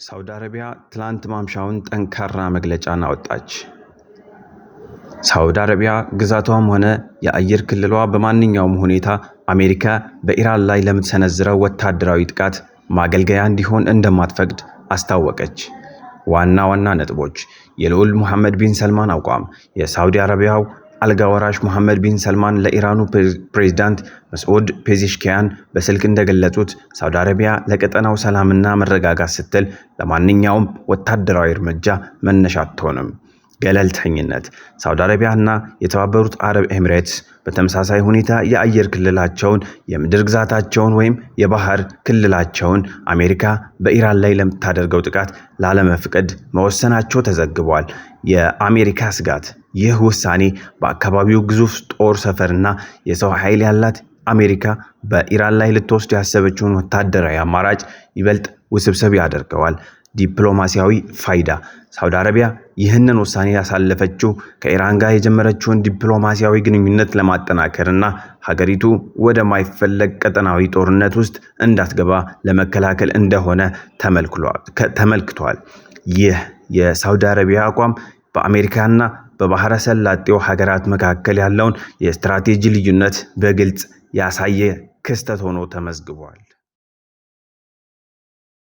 ሳውዲ አረቢያ ትላንት ማምሻውን ጠንካራ መግለጫን አወጣች። ሳውዲ አረቢያ ግዛቷም ሆነ የአየር ክልሏ በማንኛውም ሁኔታ አሜሪካ በኢራን ላይ ለምትሰነዝረው ወታደራዊ ጥቃት ማገልገያ እንዲሆን እንደማትፈቅድ አስታወቀች። ዋና ዋና ነጥቦች የልዑል ሙሐመድ ቢን ሰልማን አቋም የሳውዲ አረቢያው አልጋ ወራሽ ሙሐመድ ቢን ሰልማን ለኢራኑ ፕሬዝዳንት መስዑድ ፔዜሽኪያን በስልክ እንደገለጹት ሳውዲ አረቢያ ለቀጠናው ሰላምና መረጋጋት ስትል ለማንኛውም ወታደራዊ እርምጃ መነሻ አትሆንም። ገለልተኝነት ሳውዲ አረቢያና የተባበሩት አረብ ኤሚሬትስ በተመሳሳይ ሁኔታ የአየር ክልላቸውን፣ የምድር ግዛታቸውን ወይም የባህር ክልላቸውን አሜሪካ በኢራን ላይ ለምታደርገው ጥቃት ላለመፍቀድ መወሰናቸው ተዘግቧል። የአሜሪካ ስጋት ይህ ውሳኔ በአካባቢው ግዙፍ ጦር ሰፈርና የሰው ኃይል ያላት አሜሪካ በኢራን ላይ ልትወስድ ያሰበችውን ወታደራዊ አማራጭ ይበልጥ ውስብስብ ያደርገዋል። ዲፕሎማሲያዊ ፋይዳ ሳውዲ አረቢያ ይህንን ውሳኔ ያሳለፈችው ከኢራን ጋር የጀመረችውን ዲፕሎማሲያዊ ግንኙነት ለማጠናከርና ሀገሪቱ ወደ ማይፈለግ ቀጠናዊ ጦርነት ውስጥ እንዳትገባ ለመከላከል እንደሆነ ተመልክቷል። ይህ የሳውዲ አረቢያ አቋም በአሜሪካና በባህረ ሰላጤው ሀገራት መካከል ያለውን የስትራቴጂ ልዩነት በግልጽ ያሳየ ክስተት ሆኖ ተመዝግቧል።